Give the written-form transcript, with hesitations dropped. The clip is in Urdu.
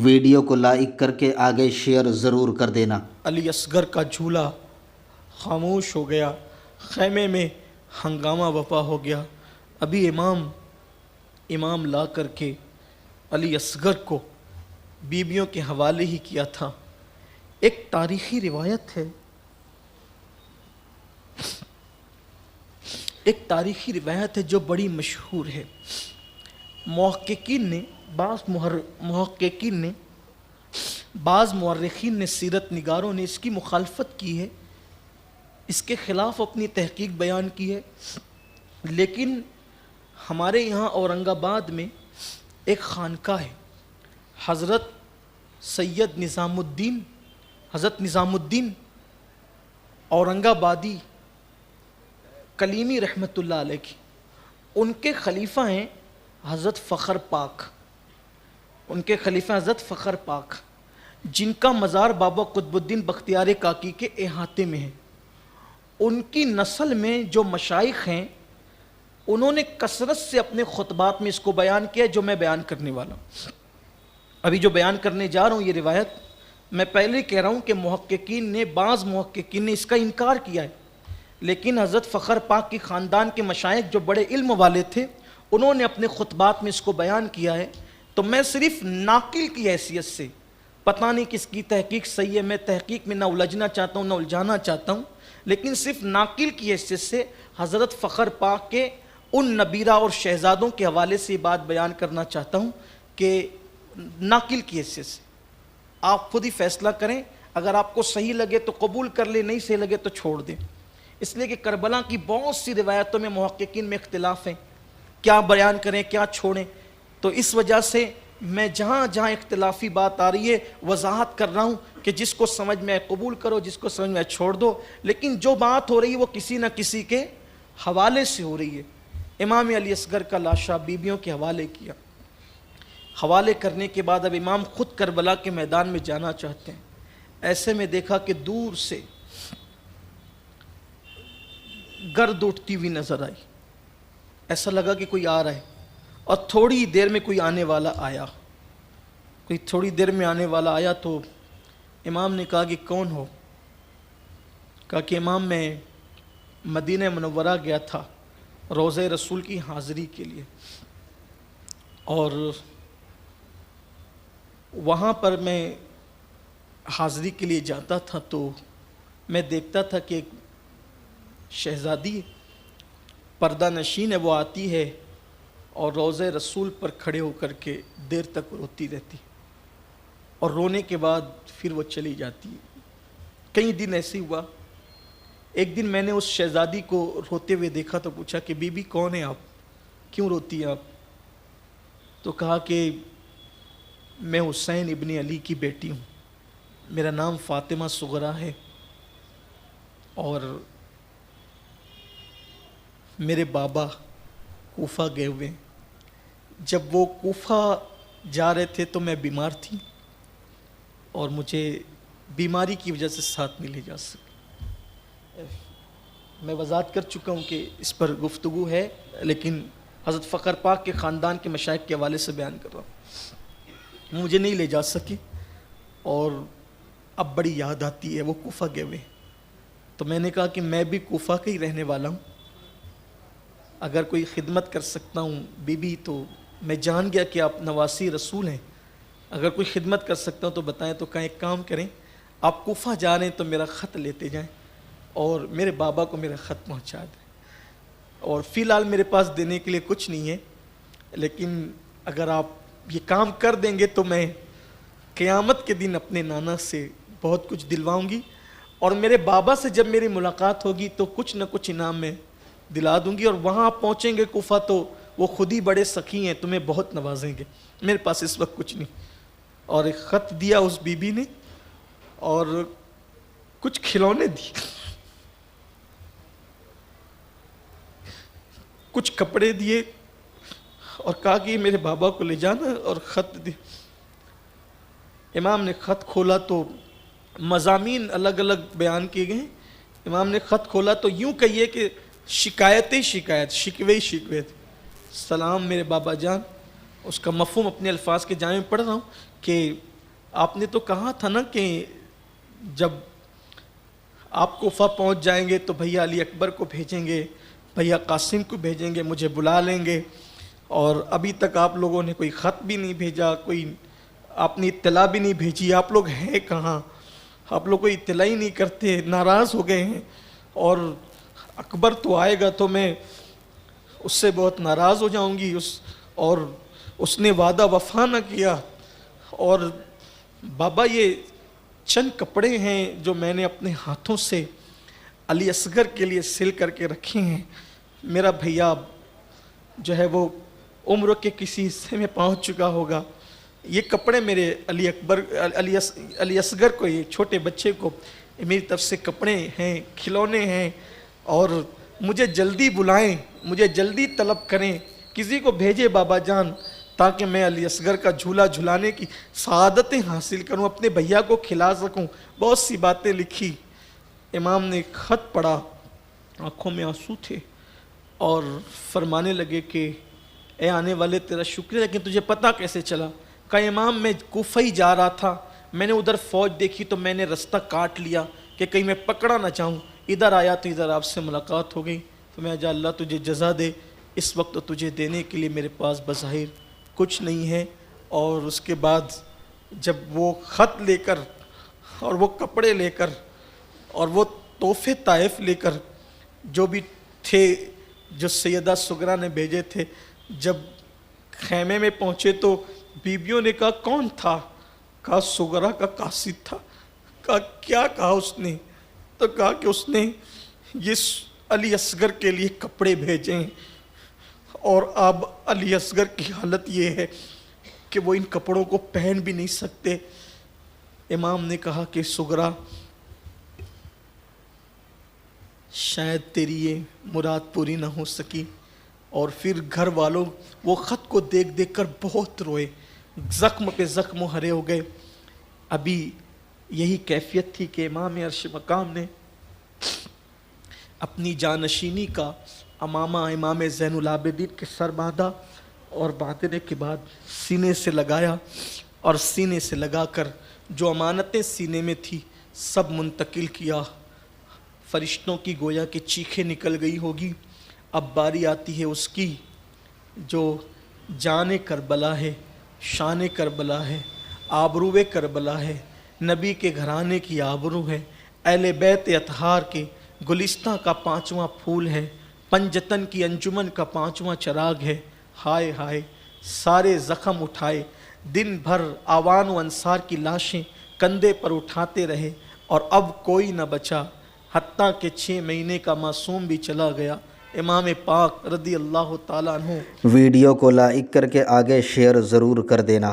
ویڈیو کو لائک کر کے آگے شیئر ضرور کر دینا۔ علی اصغر کا جھولا خاموش ہو گیا، خیمے میں ہنگامہ برپا ہو گیا۔ ابھی امام لا کر کے علی اصغر کو بیویوں کے حوالے ہی کیا تھا۔ ایک تاریخی روایت ہے جو بڑی مشہور ہے۔ بعض مورخین نے سیرت نگاروں نے اس کی مخالفت کی ہے، اس کے خلاف اپنی تحقیق بیان کی ہے، لیکن ہمارے یہاں اورنگ آباد میں ایک خانقاہ ہے، حضرت نظام الدین اورنگ آبادی کلیمی رحمۃ اللہ علیہ کی، ان کے خلیفہ ہیں حضرت فخر پاک، جن کا مزار بابا قطب الدین بختیار کاکی کے احاطے میں ہے۔ ان کی نسل میں جو مشائخ ہیں انہوں نے کثرت سے اپنے خطبات میں اس کو بیان کیا جو میں بیان کرنے والا ہوں۔ ابھی جو بیان کرنے جا رہا ہوں یہ روایت، میں پہلے کہہ رہا ہوں کہ بعض محققین نے اس کا انکار کیا ہے، لیکن حضرت فخر پاک کی خاندان کے مشائخ جو بڑے علم والے تھے انہوں نے اپنے خطبات میں اس کو بیان کیا ہے۔ تو میں صرف ناقل کی حیثیت سے، پتہ نہیں کس کی تحقیق صحیح ہے، میں تحقیق میں نہ الجھنا چاہتا ہوں نہ الجھانا چاہتا ہوں، لیکن صرف ناقل کی حیثیت سے حضرت فخر پاک کے ان نبیرہ اور شہزادوں کے حوالے سے یہ بات بیان کرنا چاہتا ہوں کہ ناقل کی حیثیت سے آپ خود ہی فیصلہ کریں، اگر آپ کو صحیح لگے تو قبول کر لیں، نہیں صحیح لگے تو چھوڑ دیں۔ اس لیے کہ کربلا کی بہت سی روایتوں میں محققین میں اختلاف ہیں، کیا بیان کریں کیا چھوڑیں، تو اس وجہ سے میں جہاں جہاں اختلافی بات آ رہی ہے وضاحت کر رہا ہوں کہ جس کو سمجھ میں قبول کرو، جس کو سمجھ میں چھوڑ دو، لیکن جو بات ہو رہی ہے وہ کسی نہ کسی کے حوالے سے ہو رہی ہے۔ امام علی اصغر کا لاشا بیویوں کے حوالے کیا، حوالے کرنے کے بعد اب امام خود کربلا کے میدان میں جانا چاہتے ہیں۔ ایسے میں دیکھا کہ دور سے گرد اٹھتی ہوئی نظر آئی، ایسا لگا کہ کوئی آ رہا ہے، اور تھوڑی دیر میں کوئی آنے والا آیا تو امام نے کہا کہ کون ہو؟ کہا کہ امام میں مدینہ منورہ گیا تھا روضہ رسول کی حاضری کے لیے، اور وہاں پر میں حاضری کے لیے جاتا تھا تو میں دیکھتا تھا کہ ایک شہزادی پردہ نشین ہے، وہ آتی ہے اور روضہ رسول پر کھڑے ہو کر کے دیر تک روتی رہتی، اور رونے کے بعد پھر وہ چلی جاتی ہے۔ کئی دن ایسے ہوا، ایک دن میں نے اس شہزادی کو روتے ہوئے دیکھا تو پوچھا کہ بی بی کون ہے آپ، کیوں روتی ہیں آپ؟ تو کہا کہ میں حسین ابن علی کی بیٹی ہوں، میرا نام فاطمہ صغرا ہے، اور میرے بابا کوفہ گئے ہوئے ہیں، جب وہ کوفہ جا رہے تھے تو میں بیمار تھی اور مجھے بیماری کی وجہ سے ساتھ نہیں لے جا سکے۔ میں وضاحت کر چکا ہوں کہ اس پر گفتگو ہے، لیکن حضرت فخر پاک کے خاندان کے مشائخ کے حوالے سے بیان کر رہا ہوں۔ مجھے نہیں لے جا سکی اور اب بڑی یاد آتی ہے، وہ کوفہ گئے ہوئے۔ تو میں نے کہا کہ میں بھی کوفہ کا ہی رہنے والا ہوں، اگر کوئی خدمت کر سکتا ہوں بی بی، تو میں جان گیا کہ آپ نواسی رسول ہیں، اگر کوئی خدمت کر سکتا ہوں تو بتائیں۔ تو کہا ایک کام کریں، آپ کوفہ جا رہے ہیں تو میرا خط لیتے جائیں اور میرے بابا کو میرا خط پہنچا دیں، اور فی الحال میرے پاس دینے کے لیے کچھ نہیں ہے، لیکن اگر آپ یہ کام کر دیں گے تو میں قیامت کے دن اپنے نانا سے بہت کچھ دلواؤں گی، اور میرے بابا سے جب میری ملاقات ہوگی تو کچھ نہ کچھ انعام میں دلا دوں گی، اور وہاں آپ پہنچیں گے کوفہ تو وہ خود ہی بڑے سخی ہیں، تمہیں بہت نوازیں گے، میرے پاس اس وقت کچھ نہیں۔ اور ایک خط دیا اس بی بی نے اور کچھ کھلونے دی، کچھ کپڑے دیے، اور کہا کہ میرے بابا کو لے جانا، اور خط دی۔ امام نے خط کھولا تو مضامین الگ الگ بیان کیے گئے۔ امام نے خط کھولا تو یوں کہیے کہ شکوے تھے۔ سلام میرے بابا جان، اس کا مفہوم اپنے الفاظ کے جامع میں پڑھ رہا ہوں کہ آپ نے تو کہا تھا نا کہ جب آپ کوفہ پہنچ جائیں گے تو بھیا علی اکبر کو بھیجیں گے، بھیا قاسم کو بھیجیں گے، مجھے بلا لیں گے، اور ابھی تک آپ لوگوں نے کوئی خط بھی نہیں بھیجا، کوئی آپ نے اطلاع بھی نہیں بھیجی، آپ لوگ ہیں کہاں؟ آپ لوگ کوئی اطلاع ہی نہیں کرتے، ناراض ہو گئے ہیں، اور اکبر تو آئے گا تو میں اس سے بہت ناراض ہو جاؤں گی، اور اس نے وعدہ وفا نہ کیا۔ اور بابا یہ چند کپڑے ہیں جو میں نے اپنے ہاتھوں سے علی اصغر کے لیے سل کر کے رکھے ہیں، میرا بھیا جو ہے وہ عمر کے کسی حصے میں پہنچ چکا ہوگا، یہ کپڑے میرے علی اصغر کو، یہ چھوٹے بچے کو میری طرف سے کپڑے ہیں، کھلونے ہیں، اور مجھے جلدی بلائیں، مجھے جلدی طلب کریں، کسی کو بھیجے بابا جان تاکہ میں علی اصغر کا جھولا جھلانے کی سعادتیں حاصل کروں، اپنے بھیا کو کھلا سکوں۔ بہت سی باتیں لکھی۔ امام نے ایک خط پڑھا، آنکھوں میں آنسو تھے، اور فرمانے لگے کہ اے آنے والے تیرا شکریہ، لیکن تجھے پتہ کیسے چلا؟ کہ امام میں کوفہ ہی جا رہا تھا، میں نے ادھر فوج دیکھی تو میں نے رستہ کاٹ لیا کہ کہیں میں پکڑا نہ جاؤں، ادھر آیا تو ادھر آپ سے ملاقات ہو گئی، تو میں جا اللہ تجھے جزا دے، اس وقت تو تجھے دینے کے لیے میرے پاس بظاہر کچھ نہیں ہے۔ اور اس کے بعد جب وہ خط لے کر اور وہ کپڑے لے کر اور وہ تحفے طائف لے کر جو بھی تھے جو سیدہ سغرا نے بھیجے تھے، جب خیمے میں پہنچے تو بیبیوں نے کہا کون تھا؟ کہا سغرا کا قاصد تھا۔ کہا کیا کہا اس نے؟ تو کہا کہ اس نے یہ علی اصغر کے لیے کپڑے بھیجے ہیں، اور اب علی اصغر کی حالت یہ ہے کہ وہ ان کپڑوں کو پہن بھی نہیں سکتے۔ امام نے کہا کہ سغرا شاید تیری یہ مراد پوری نہ ہو سکی، اور پھر گھر والوں وہ خط کو دیکھ دیکھ کر بہت روئے، زخم پہ زخم ہرے ہو گئے۔ ابھی یہی کیفیت تھی کہ امام عرش مقام نے اپنی جانشینی کا امامہ امام زین العابدین کے سر باندھا، اور باندھنے کے بعد سینے سے لگایا، اور سینے سے لگا کر جو امانتیں سینے میں تھی سب منتقل کیا۔ فرشتوں کی گویا کہ چیخیں نکل گئی ہوگی۔ اب باری آتی ہے اس کی جو جان کربلا ہے، شان کربلا ہے، آبرو کربلا ہے، نبی کے گھرانے کی آبرو ہے، اہل بیت اطہار کے گلستہ کا 5واں پھول ہے، پنجتن کی انجمن کا 5واں چراغ ہے۔ ہائے ہائے، سارے زخم اٹھائے، دن بھر آوان و انصار کی لاشیں کندھے پر اٹھاتے رہے، اور اب کوئی نہ بچا، حتیٰ کہ 6 مہینے کا معصوم بھی چلا گیا، امام پاک رضی اللہ تعالیٰ عنہ۔ ویڈیو کو لائک کر کے آگے شیئر ضرور کر دینا۔